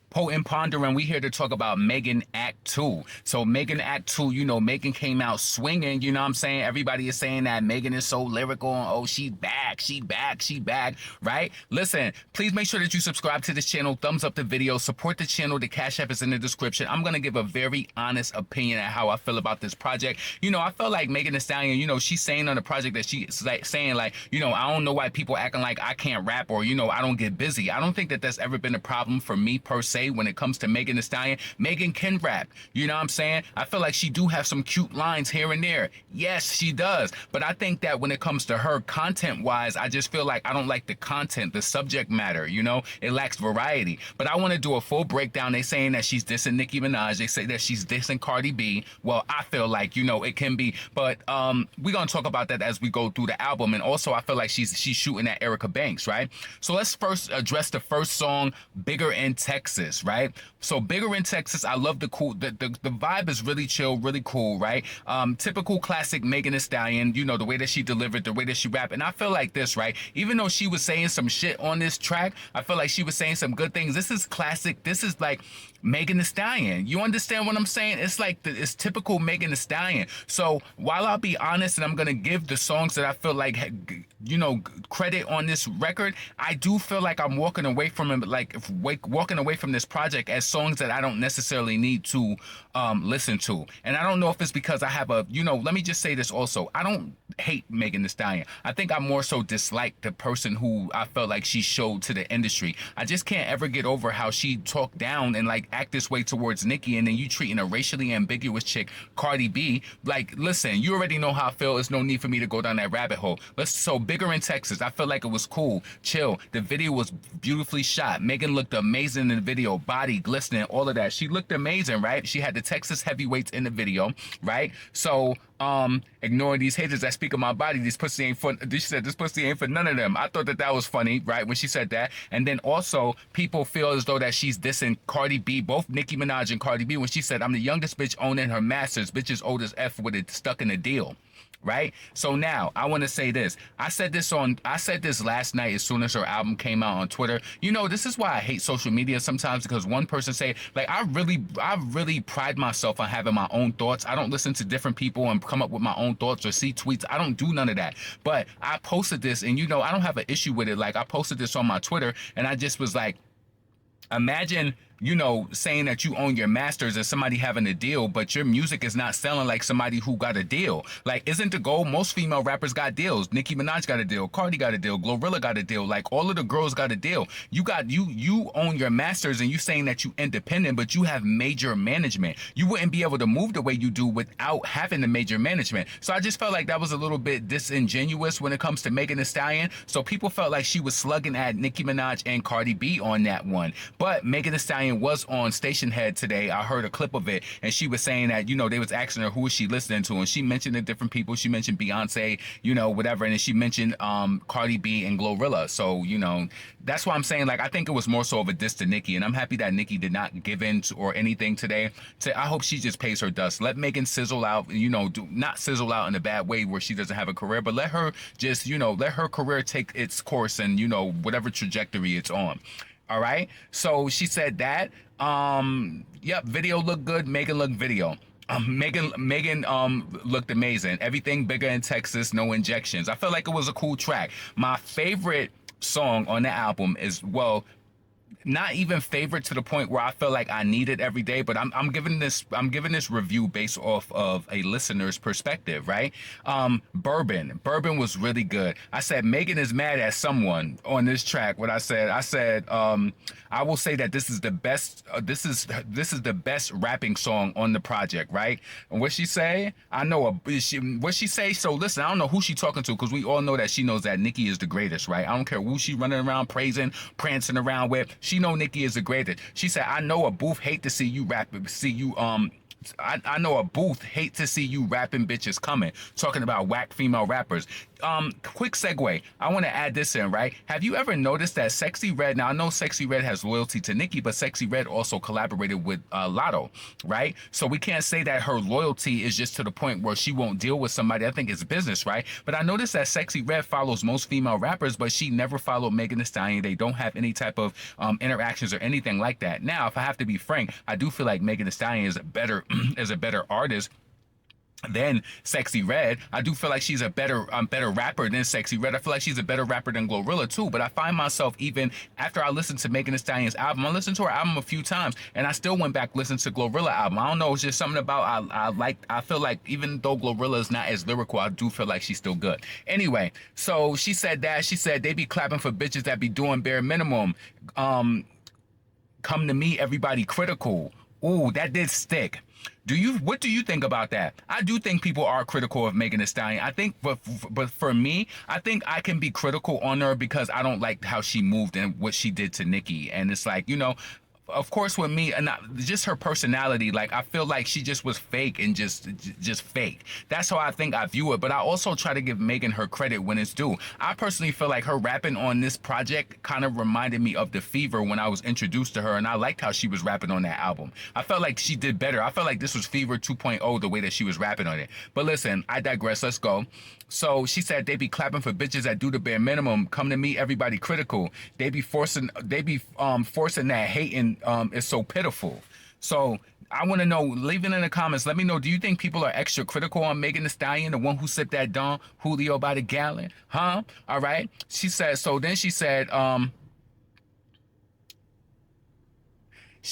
Potent Pondering, we here to talk about Megan Act 2. So Megan Act 2, you know, Megan came out swinging, you know what I'm saying? Everybody is saying that Megan is so lyrical and oh, she's back, she back, she back, right? Listen, please make sure that you subscribe to this channel, thumbs up the video, support the channel, the Cash App is in the description. I'm going to give a very honest opinion at how I feel about this project. You know, I felt like Megan Thee Stallion, you know, she's saying on the project that she's like saying like, you know, I don't know why people acting like I can't rap or, you know, I don't get busy. I don't think that that's ever been a problem for me per se when it comes to Megan Thee Stallion. Megan can rap, you know what I'm saying? I feel like she do have some cute lines here and there. Yes, she does. But I think that when it comes to her content wise, I just feel like I don't like the content, the subject matter, you know? It lacks variety. But I want to do a full breakdown. They saying that she's dissing Nicki Minaj. They say that she's dissing Cardi B. Well, I feel like, you know, it can be, but we're going to talk about that as we go through the album. And also I feel like she's shooting at Erica Banks, right? So let's first address the first song, Bigger in Texas. Right, so Bigger in Texas, I love the vibe is really chill, really cool, right? Typical classic Megan Thee Stallion, you know, the way that she delivered, the way that she rapped. And I feel like this, right, even though she was saying some shit on this track, I feel like she was saying some good things. This is classic. This is like Megan Thee Stallion. You understand what I'm saying? It's like it's typical Megan Thee Stallion. So while I'll be honest and I'm gonna give the songs that I feel like, you know, credit on this record, I do feel like I'm walking away from it, like walking away from this project as songs that I don't necessarily need to listen to. And I don't know if it's because I have a, you know, let me just say this also. I don't hate Megan Thee Stallion. I think I more so dislike the person who I felt like she showed to the industry. I just can't ever get over how she talked down and like act this way towards Nicki, and then you treating a racially ambiguous chick, Cardi B. Like, listen, you already know how I feel. There's no need for me to go down that rabbit hole. So Bigger in Texas, I felt like it was cool, chill. The video was beautifully shot. Megan looked amazing in the video, body glistening, all of that. She looked amazing, right? She had the Texas heavyweights in the video, right? So ignoring these haters that speak of my body, this pussy ain't for, she said this pussy ain't for none of them. I thought that that was funny, right, when she said that. And then also people feel as though that she's dissing Cardi B, both Nicki Minaj and Cardi B, when she said, I'm the youngest bitch owning her masters, bitch is old as F with it stuck in a deal. Right? So now I want to say this. I said this last night as soon as her album came out on Twitter. You know, this is why I hate social media sometimes, because one person say, like, I really pride myself on having my own thoughts. I don't listen to different people and come up with my own thoughts or see tweets. I don't do none of that. But I posted this, and you know, I don't have an issue with it. Like, I posted this on my Twitter, and I just was like, imagine, you know, saying that you own your masters and somebody having a deal, but your music is not selling like somebody who got a deal. Like, isn't the goal? Most female rappers got deals. Nicki Minaj got a deal. Cardi got a deal. Glorilla got a deal. Like, all of the girls got a deal. You own your masters, and you saying that you independent, but you have major management. You wouldn't be able to move the way you do without having the major management. So I just felt like that was a little bit disingenuous when it comes to Megan Thee Stallion. So people felt like she was slugging at Nicki Minaj and Cardi B on that one. But Megan Thee Stallion was on Station Head today. I heard a clip of it, and she was saying that, you know, they was asking her who is she listening to, and she mentioned the different people. She mentioned Beyonce, you know, whatever, and then she mentioned Cardi B and Glorilla. So, you know, that's why I'm saying, like, I think it was more so of a diss to Nicki, and I'm happy that Nicki did not give in to, or anything today. I hope she just pays her dust. Let Megan sizzle out, you know, not sizzle out in a bad way where she doesn't have a career, but let her just, you know, let her career take its course and, you know, whatever trajectory it's on. All right. So she said that. Yep. Video looked good. Megan looked video. Megan looked amazing. Everything Bigger in Texas. No injections. I felt like it was a cool track. My favorite song on the album is, well, not even favorite to the point where I feel like I need it every day, but I'm giving this review based off of a listener's perspective, right? Bourbon was really good. I said Megan is mad at someone on this track. What I said, I will say that this is the best. This is the best rapping song on the project, right? And what she say? I know what she say. So listen, I don't know who she talking to, because we all know that she knows that Nicki is the greatest, right? I don't care who she running around praising, prancing around with. She know Nicki is the greatest. She said, I know a booth hate to see you rap, see you I know a booth hate to see you rapping bitches coming, talking about whack female rappers. Quick segue. I want to add this in, right? Have you ever noticed that Sexy Red? Now I know Sexy Red has loyalty to Nicki, but Sexy Red also collaborated with Lotto, right? So we can't say that her loyalty is just to the point where she won't deal with somebody. I think it's business, right? But I noticed that Sexy Red follows most female rappers, but she never followed Megan Thee Stallion. They don't have any type of interactions or anything like that. Now, if I have to be frank, I do feel like Megan Thee Stallion is a better is a better artist than Sexy Red. I do feel like she's a better rapper than Sexy Red. I feel like she's a better rapper than Glorilla too. But I find myself, even after I listened to Megan Thee Stallion's album, I listened to her album a few times, and I still went back listened to Glorilla album. I don't know, it's just something about I feel like even though Glorilla is not as lyrical, I do feel like she's still good. Anyway, so she said they be clapping for bitches that be doing bare minimum. Come to me, everybody critical. Ooh, that did stick. What do you think about that? I do think people are critical of Megan Thee Stallion. I think, but for me, I think I can be critical on her because I don't like how she moved and what she did to Nicki. And it's like, of course with me, and just her personality, like I feel like she just was fake and just fake. That's how I think I view it. But I also try to give Megan her credit when it's due. I personally feel like her rapping on this project kind of reminded me of The Fever when I was introduced to her, and I liked how she was rapping on that album. I felt like she did better. I felt like this was Fever 2.0, the way that she was rapping on it. But listen, I digress. Let's go. So she said they be clapping for bitches that do the bare minimum. Come to me, everybody critical. They be forcing that hating. Is so pitiful. So I want to know, leave it in the comments. Let me know, do you think people are extra critical on Megan Thee Stallion, the one who sipped that Don Julio by the gallon? Huh? All right. She said, so then she said,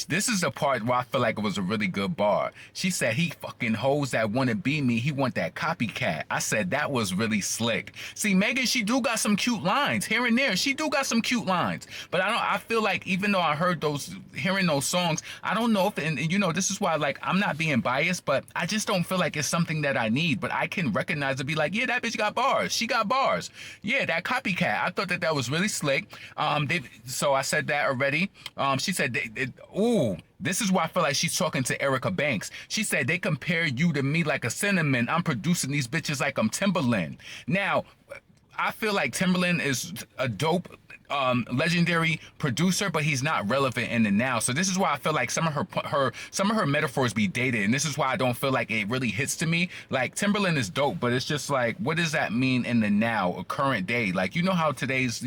this is the part where I feel like it was a really good bar. She said, he fucking hoes that want to be me. He want that copycat. I said, that was really slick. See, Megan, she do got some cute lines here and there. She do got some cute lines. But I feel like even though I heard hearing those songs, I don't know if, and this is why, like, I'm not being biased, but I just don't feel like it's something that I need. But I can recognize and be like, yeah, that bitch got bars. She got bars. Yeah, that copycat. I thought that was really slick. So I said that already. She said, ooh, this is why I feel like she's talking to Erica Banks. She said, they compare you to me like a cinnamon. I'm producing these bitches like I'm Timberland. Now, I feel like Timberland is a dope, legendary producer, but he's not relevant in the now. So this is why I feel like some of her metaphors be dated, and this is why I don't feel like it really hits to me. Like, Timberland is dope, but it's just like, what does that mean in the now, a current day? Like, how today's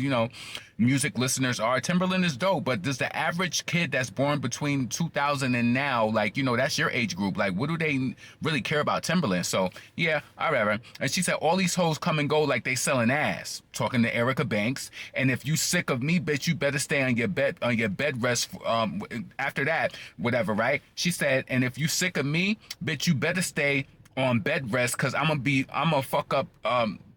music listeners are. Timberland is dope, but does the average kid that's born between 2000 and now, like, that's your age group, like, what do they really care about Timberland? So yeah, whatever. And she said, all these hoes come and go like they selling ass, talking to Erica Banks. And if you sick of me, bitch, you better stay on your bed rest after that, whatever, right? She said, and if you sick of me, bitch, you better stay on bed rest, because I'm gonna fuck up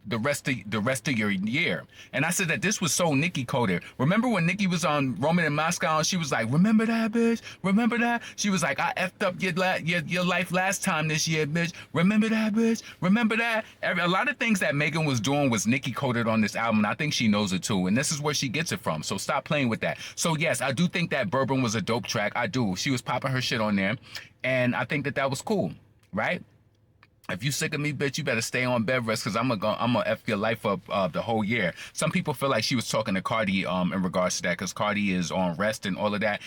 the rest of your year. And I said that this was so Nicki coded. Remember when Nicki was on Roman in Moscow and she was like, remember that, bitch? Remember that? She was like, I effed up your life last time this year, bitch. Remember that, bitch? Remember that? A lot of things that Megan was doing was Nicki coded on this album, and I think she knows it too. And this is where she gets it from. So stop playing with that. So yes, I do think that Bourbon was a dope track. I do. She was popping her shit on there. And I think that was cool, right? If you sick of me, bitch, you better stay on bed rest, because I'm gonna F your life up the whole year. Some people feel like she was talking to Cardi in regards to that, because Cardi is on rest and all of that.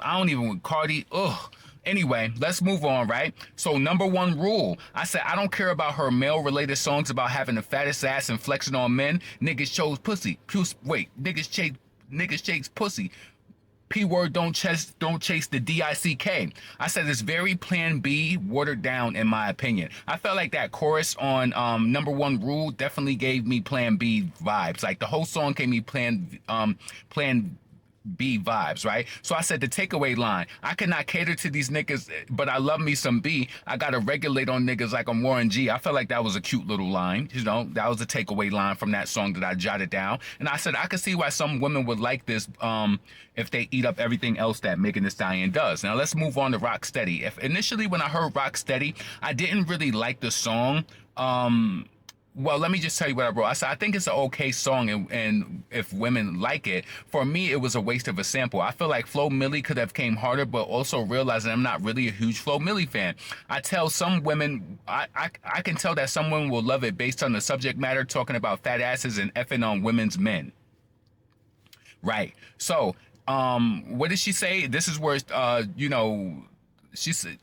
I don't even, Cardi, ugh. Anyway, let's move on, right? So number one rule, I said I don't care about her male-related songs about having the fattest ass and flexing on men. Niggas chose pussy. Niggas chase pussy. P-word, don't chase the D-I-C-K. I said it's very Plan B, watered down, in my opinion. I felt like that chorus on number one rule definitely gave me Plan B vibes. Like, the whole song gave me Plan B vibes, right? So I said the takeaway line, I cannot cater to these niggas, but I love me some B. I gotta regulate on niggas like I'm Warren G. I felt like that was a cute little line. That was a takeaway line from that song that I jotted down. And I said I could see why some women would like this if they eat up everything else that Megan Thee Stallion does. Now let's move on to Rock Steady. Initially when I heard Rock Steady, I didn't really like the song. Well, let me just tell you what I wrote. I said I think it's an okay song, and if women like it, for me it was a waste of a sample. I feel like Flo Milli could have came harder, but also realizing I'm not really a huge Flo Milli fan. I tell some women, I can tell that some women will love it based on the subject matter, talking about fat asses and effing on women's men. Right. So, what did she say? This is where, she said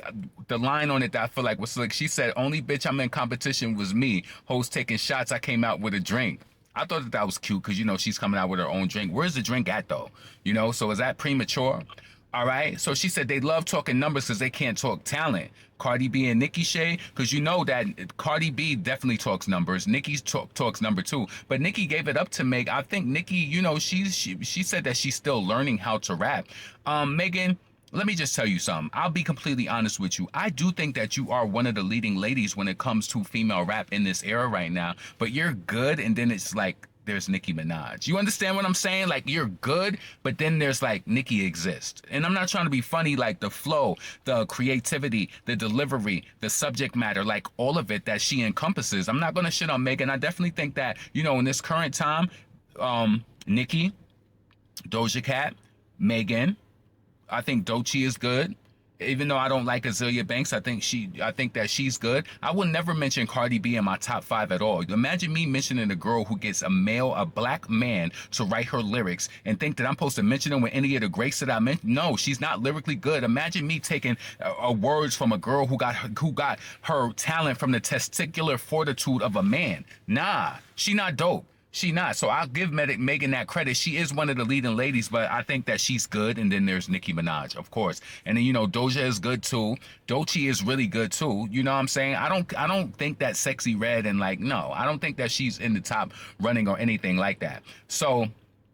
the line on it that I feel like was slick. She said, "Only bitch I'm in competition was me. Hoes taking shots. I came out with a drink." I thought that was cute because she's coming out with her own drink. Where's the drink at though? So is that premature? All right. So she said they love talking numbers because they can't talk talent. Cardi B and Nicki Shay, because you know that Cardi B definitely talks numbers. Nicki talks number two, but Nicki gave it up to Meg. I think Nicki, she said that she's still learning how to rap. Megan, let me just tell you something. I'll be completely honest with you. I do think that you are one of the leading ladies when it comes to female rap in this era right now. But you're good, and then it's like there's Nicki Minaj. You understand what I'm saying? Like you're good, but then there's like Nicki exists. And I'm not trying to be funny, like the flow, the creativity, the delivery, the subject matter, like all of it that she encompasses. I'm not gonna shit on Megan. I definitely think that, in this current time, Nicki, Doja Cat, Megan, I think Doechii is good. Even though I don't like Azealia Banks, I think that she's good. I will never mention Cardi B in my top 5 at all. Imagine me mentioning a girl who gets a black man to write her lyrics and think that I'm supposed to mention them with any of the greats that I mentioned. No, she's not lyrically good. Imagine me taking words from a girl who got her talent from the testicular fortitude of a man. Nah, she not dope. She not. So I'll give Megan that credit. She is one of the leading ladies, but I think that she's good. And then there's Nicki Minaj, of course. And then, Doja is good too. Doechii is really good too. You know what I'm saying? I don't think that Sexy Red and no, I don't think that she's in the top running or anything like that. So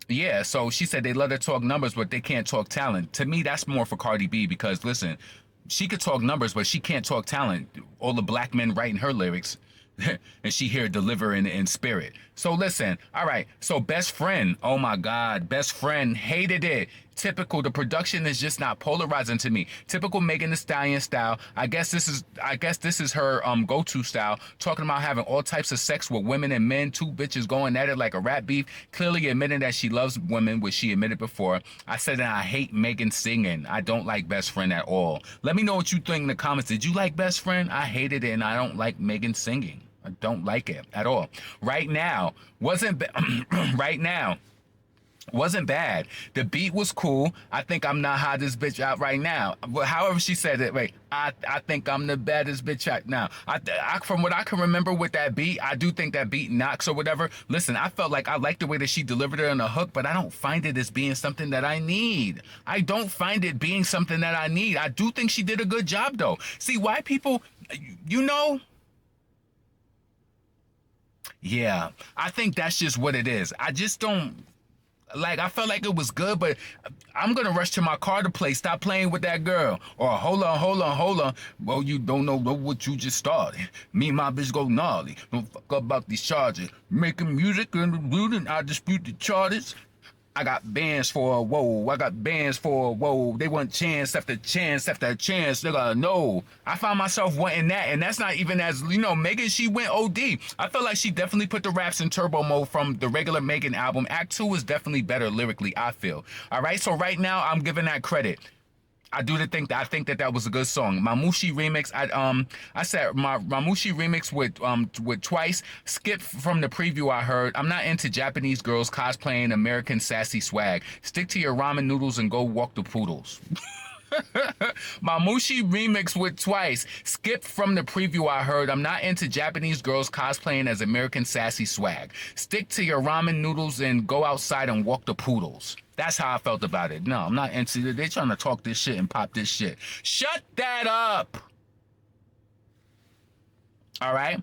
yeah, so she said they let her talk numbers, but they can't talk talent. To me, that's more for Cardi B because listen, she could talk numbers, but she can't talk talent. All the black men writing her lyrics. And she here deliver in spirit. So listen, all right. So Best Friend, oh my God, Best Friend, hated it. Typical. The production is just not polarizing to me. Typical Megan Thee Stallion style. I guess this is her go-to style. Talking about having all types of sex with women and men. Two bitches going at it like a rap beef. Clearly admitting that she loves women, which she admitted before. I said that I hate Megan singing. I don't like Best Friend at all. Let me know what you think in the comments. Did you like Best Friend? I hated it, and I don't like Megan singing. I don't like it at all. Right now, wasn't bad. The beat was cool. I think I'm not hottest bitch out right now. But however she said it, wait, I think I'm the baddest bitch out now. I from what I can remember with that beat, I do think that beat knocks or whatever. Listen, I felt like I liked the way that she delivered it on the hook, but I don't find it as being something that I need. I don't find it being something that I need. I do think she did a good job though. See, white people, yeah, I think that's just what it is. I just don't I felt like it was good, but I'm gonna rush to my car to play. Stop playing with that girl. Or hold on. Well, you don't know what you just started. Me and my bitch go gnarly. Don't fuck about these charges. Making music and I dispute the charges. I got bands for a whoa. I got bands for a whoa. They want chance after chance after chance. They gotta know. I found myself wanting that, and that's not even as Megan. She went OD. I felt like she definitely put the raps in turbo mode from the regular Megan album. Act 2 is definitely better lyrically. I feel. All right. So right now I'm giving that credit. I think that was a good song. Mamushi remix. I said my Mamushi remix with Twice. Skip from the preview I heard. I'm not into Japanese girls cosplaying American sassy swag. Stick to your ramen noodles and go walk the poodles. Mamushi remix with Twice. Skip from the preview I heard. I'm not into Japanese girls cosplaying as American sassy swag. Stick to your ramen noodles and go outside and walk the poodles. That's how I felt about it. No, I'm not into it. They're trying to talk this shit and pop this shit. Shut that up. All right.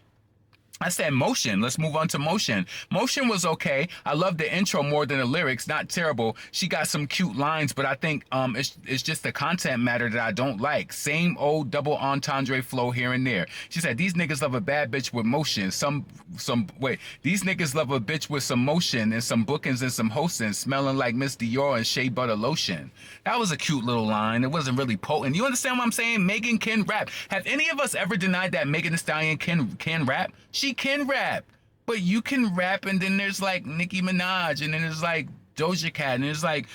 I said Motion. Let's move on to Motion. Motion was okay. I love the intro more than the lyrics. Not terrible. She got some cute lines, but I think it's just the content matter that I don't like. Same old double entendre flow here and there. She said these niggas love a bad bitch with motion. These niggas love a bitch with some motion and some bookings and some hosting, smelling like Miss Dior and Shea Butter lotion. That was a cute little line. It wasn't really potent. You understand what I'm saying? Megan can rap. Have any of us ever denied that Megan Thee Stallion can rap? She can rap. But you can rap, and then there's like Nicki Minaj, and then there's like Doja Cat, and there's like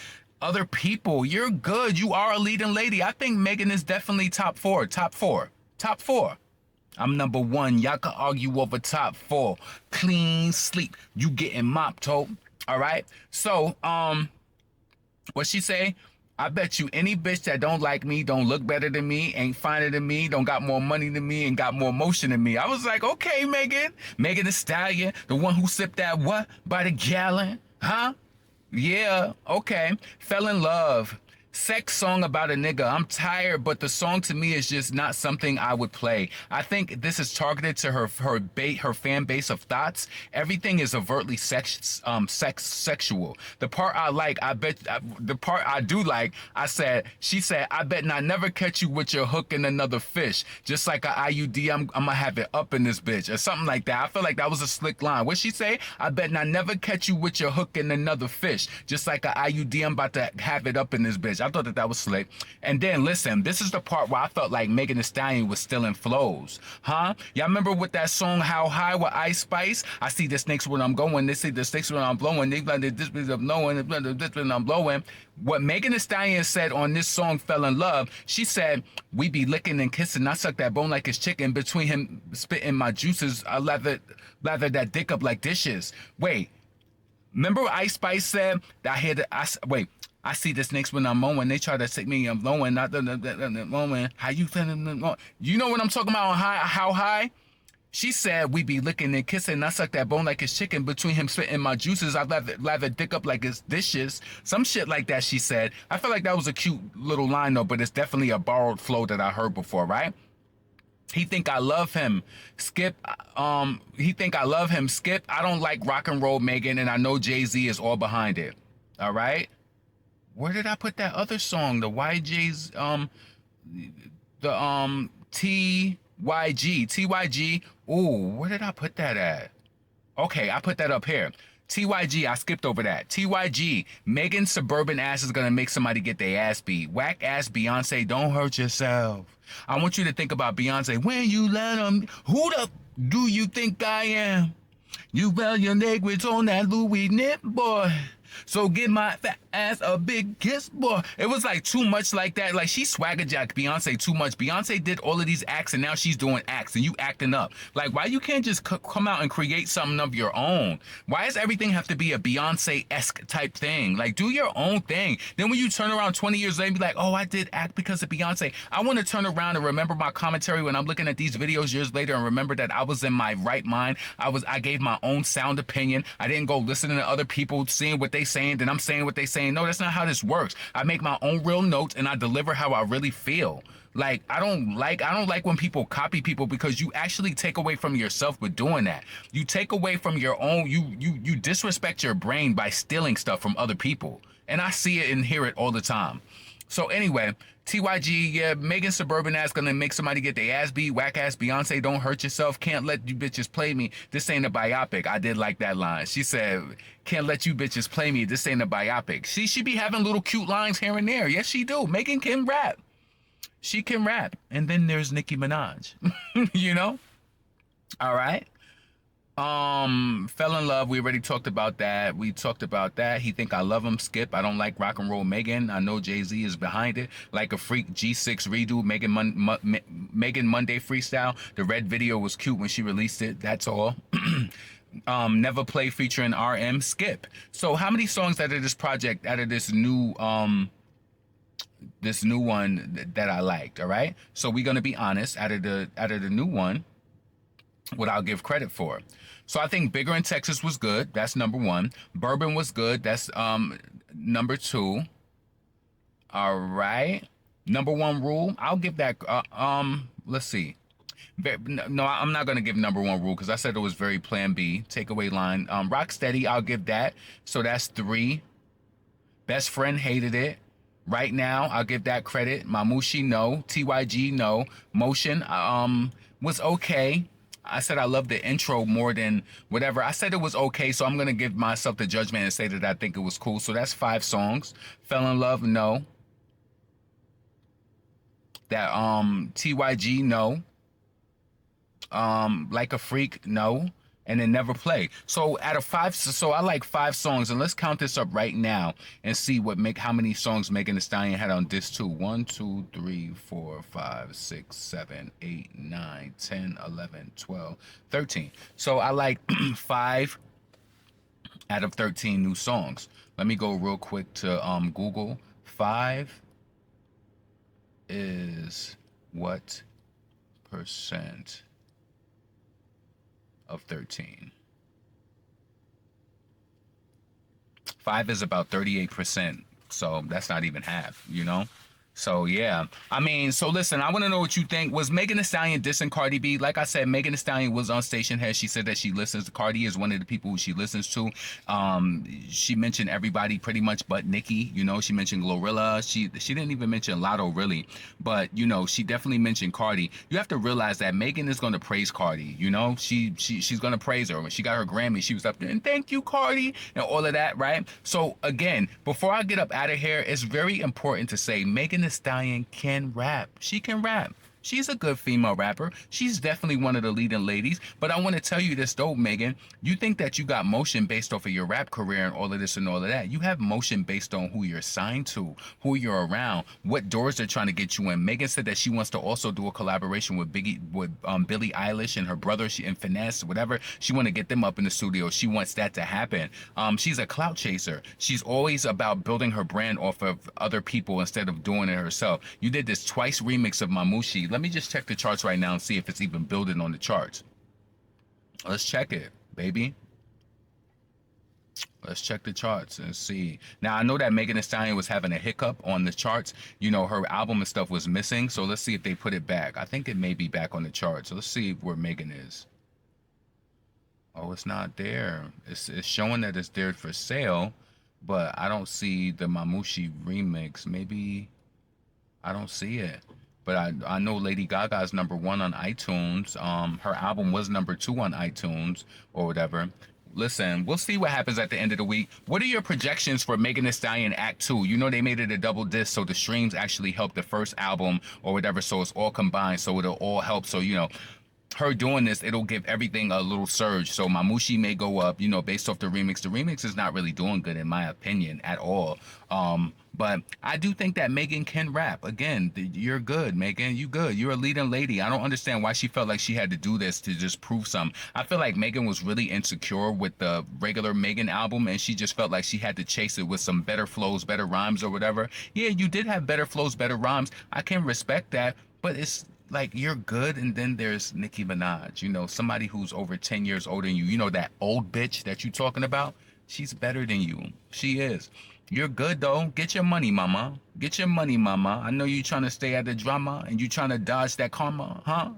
other people. You're good. You are a leading lady. I think Megan is definitely top four. Top four. Top four. I'm number one. Y'all can argue over top four. Clean sleep. You getting mopped, ho. All right. So, what she say? I bet you any bitch that don't like me, don't look better than me, ain't finer than me, don't got more money than me, and got more motion than me. I was like, okay, Megan. Megan Thee Stallion, the one who sipped that what by the gallon, huh? Yeah, okay. Fell in love. Sex song about a nigga. I'm tired, but the song to me is just not something I would play. I think this is targeted to her fan base of thoughts. Everything is overtly sexual. The part I like, the part I do like, she said, I bet not never catch you with your hook in another fish. Just like a IUD, I'm gonna have it up in this bitch or something like that. I feel like that was a slick line. What she say? I bet not never catch you with your hook in another fish. Just like a IUD, I'm about to have it up in this bitch. I thought that was slick. And then listen, this is the part where I felt like Megan Thee Stallion was stealing flows, huh? Y'all remember with that song How High with Ice Spice? I see the snakes when I'm going, they see the snakes when I'm blowing, they like this bit of knowing, this when I'm blowing. What Megan Thee Stallion said on this song Fell in Love, she said, we be licking and kissing, I suck that bone like it's chicken, between him spitting my juices, I lather that dick up like dishes. Wait, remember what Ice Spice said? I see the snakes when I'm mowing. They try to take me, I'm blowing, not the moment. How you feeling? You know what I'm talking about on How High? She said, we be licking and kissing. I suck that bone like it's chicken. Between him spitting my juices, I lather dick up like it's dishes. Some shit like that, she said. I feel like that was a cute little line, though, but it's definitely a borrowed flow that I heard before, right? He think I love him. Skip. He think I love him. Skip. I don't like rock and roll, Megan, and I know Jay-Z is all behind it. All right? Where did I put that other song? The YJ's, TYG. Ooh, where did I put that at? Okay, I put that up here. TYG, I skipped over that. TYG, Megan's suburban ass is gonna make somebody get their ass beat. Whack ass Beyonce, don't hurt yourself. I want you to think about Beyonce. When you let them, who the do you think I am? You fell your language on that Louis Nip, boy. So give my fat ass a big kiss, boy. It was like too much like that. Like she swagger jacked Beyonce too much. Beyonce did all of these acts and now she's doing acts and you acting up. Like why you can't just come out and create something of your own? Why does everything have to be a Beyonce-esque type thing? Like do your own thing. Then when you turn around 20 years later and be like, oh, I did act because of Beyonce. I want to turn around and remember my commentary when I'm looking at these videos years later and remember that I was in my right mind. I gave my own sound opinion. I didn't go listening to other people seeing what they saying, then I'm saying what they saying. No, that's not how this works. I make my own real notes and I deliver how I really feel. Like I don't like when people copy people because you actually take away from yourself with doing that. You take away from your own, you disrespect your brain by stealing stuff from other people. And I see it and hear it all the time. So anyway, TYG, yeah, Megan Suburban ass gonna make somebody get their ass beat. Whack ass Beyonce, don't hurt yourself. Can't let you bitches play me. This ain't a biopic. I did like that line. She said, can't let you bitches play me. This ain't a biopic. She be having little cute lines here and there. Yes, she do. Megan can rap. She can rap. And then there's Nicki Minaj. You know? All right. Fell in love. We already talked about that. He think I love him. Skip. I don't like rock and roll. Megan. I know Jay-Z is behind it. Like a freak. G6 redo. Megan Monday freestyle. The red video was cute when she released it. That's all. Never Play featuring RM. Skip. So how many songs out of this project, out of this new one that I liked? All right. So we're gonna be honest. Out of the new one, what I'll give credit for. So I think Bigger in Texas was good. That's number one. Bourbon was good. That's number two. All right. Number one rule. I'll give that. Let's see. No, I'm not gonna give number one rule because I said it was very Plan B takeaway line. Rocksteady. I'll give that. So that's three. Best Friend, Hated It. Right Now, I'll give that credit. Mamushi, no. TYG, no. Motion, was okay. I said I love the intro more than whatever. I said it was okay, so I'm gonna give myself the judgment and say that I think it was cool. So that's 5 songs. Fell in Love, no. That TYG, no. Like a Freak, no. and then never play. So out of five, so I like 5 songs, and let's count this up right now and see how many songs Megan Thee Stallion had on disc two. 1, 2, 3, 4, 5, 6, 7, 8, 9, 10, 11, 12, 13. So I like 5 out of 13 new songs. Let me go real quick to Google. 5 is what percent of 13? 5 is about 38%. So that's not even half, you know? So yeah, I mean, so listen, I want to know what you think. Was Megan Thee Stallion dissing Cardi B? Like I said, Megan Thee Stallion was on Station Head. She said that she listens. Cardi is one of the people who she listens to. She mentioned everybody pretty much, but Nicki. You know, she mentioned Glorilla. She didn't even mention Lotto really, but you know, she definitely mentioned Cardi. You have to realize that Megan is going to praise Cardi. You know, she's going to praise her. When she got her Grammy, she was up there and thank you, Cardi, and all of that, right? So again, before I get up out of here, it's very important to say Megan Thee Stallion can rap. She can rap. She's a good female rapper. She's definitely one of the leading ladies. But I want to tell you this though, Megan. You think that you got motion based off of your rap career and all of this and all of that. You have motion based on who you're signed to, who you're around, what doors they're trying to get you in. Megan said that she wants to also do a collaboration with Billie Eilish and her brother, and Finesse, whatever. She want to get them up in the studio. She wants that to happen. She's a clout chaser. She's always about building her brand off of other people instead of doing it herself. You did this twice remix of Mamushi. Let me just check the charts right now and see if it's even building on the charts. Let's check it, baby. Let's check the charts and see. Now, I know that Megan Thee Stallion was having a hiccup on the charts. You know, her album and stuff was missing. So let's see if they put it back. I think it may be back on the charts. So let's see where Megan is. Oh, it's not there. It's showing that it's there for sale, but I don't see the Mamushi remix. Maybe I don't see it. But I know Lady Gaga's #1 on iTunes. Her album was #2 on iTunes or whatever. Listen, we'll see what happens at the end of the week. What are your projections for Megan Thee Stallion Act 2? You know they made it a double disc, so the streams actually help the first album or whatever, so it's all combined, so it'll all help. So, you know, her doing this, it'll give everything a little surge. So Mamushi may go up, you know, based off the remix. The remix is not really doing good in my opinion at all. But I do think that Megan can rap. Again, you're good, Megan. You good. You're a leading lady. I don't understand why she felt like she had to do this to just prove something. I feel like Megan was really insecure with the regular Megan album, and she just felt like she had to chase it with some better flows, better rhymes or whatever. Yeah, you did have better flows, better rhymes. I can respect that, but it's like you're good, and then there's Nicki Minaj, you know, somebody who's over 10 years older than you. You know, that old bitch that you talking about? She's better than you. She is. You're good though. Get your money, mama. Get your money, mama. I know you trying to stay at the drama and you trying to dodge that karma, huh?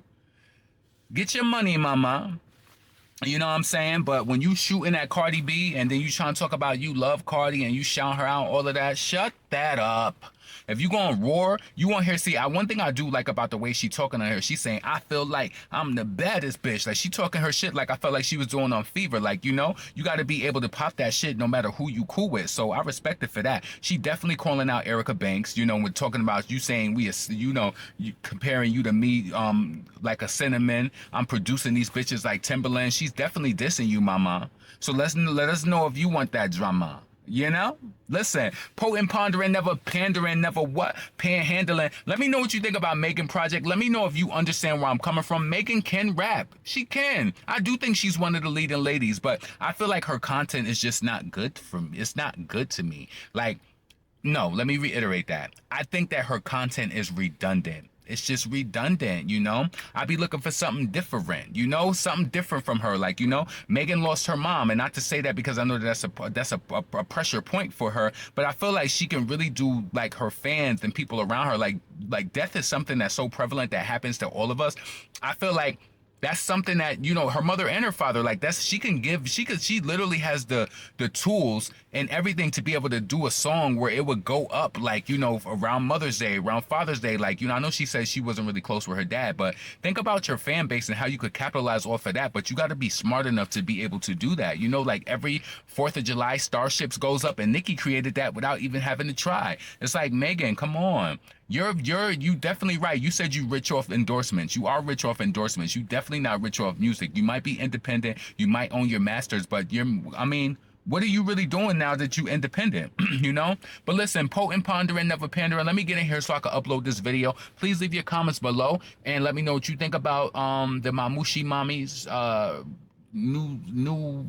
Get your money, mama. You know what I'm saying? But when you shooting at Cardi B and then you trying to talk about you love Cardi and you shout her out, all of that, shut that up. If you gonna roar, you want her. See, one thing I do like about the way she talking to her, she's saying, I feel like I'm the baddest bitch. Like she talking her shit like I felt like she was doing on Fever. Like, you know, you got to be able to pop that shit no matter who you cool with. So I respect it for that. She definitely calling out Erica Banks, you know, when talking about you saying you know, you comparing you to me, like a cinnamon. I'm producing these bitches like Timberland. She's definitely dissing you, mama. So let us know if you want that drama. You know, listen, potent, pondering, never pandering, never what, panhandling. Let me know what you think about Megan Project. Let me know if you understand where I'm coming from. Megan can rap. She can. I do think she's one of the leading ladies, but I feel like her content is just not good for me. It's not good to me. Like, no, let me reiterate that. I think that her content is redundant. It's just redundant, you know? I be looking for something different, you know? Something different from her. Like, you know, Megan lost her mom. And not to say that because I know that's a pressure point for her. But I feel like she can really do, like, her fans and people around her. Like death is something that's so prevalent that happens to all of us. I feel like that's something that, you know, her mother and her father, like she literally has the tools and everything to be able to do a song where it would go up, like, you know, around Mother's Day, around Father's Day. Like, you know, I know she says she wasn't really close with her dad, but think about your fan base and how you could capitalize off of that. But you got to be smart enough to be able to do that. You know, like every 4th of July, Starships goes up, and Nicki created that without even having to try. It's like, Megan, come on. You definitely right. You said you rich off endorsements. You are rich off endorsements. You definitely not rich off music. You might be independent. You might own your masters, but I mean, what are you really doing now that you independent? You know? But listen, potent, pondering, never pandering. Let me get in here so I can upload this video. Please leave your comments below and let me know what you think about the Mamushi Mommies new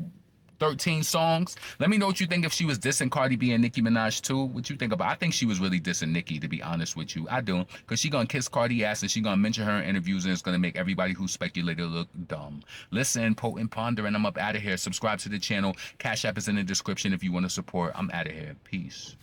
13 songs. Let me know what you think if she was dissing Cardi B and Nicki Minaj too. What you think about? I think she was really dissing Nicki, to be honest with you. I do. Because she gonna kiss Cardi ass and she gonna mention her in interviews and it's gonna make everybody who speculated look dumb. Listen, potent ponder, and I'm up out of here. Subscribe to the channel. Cash App is in the description if you want to support. I'm out of here. Peace.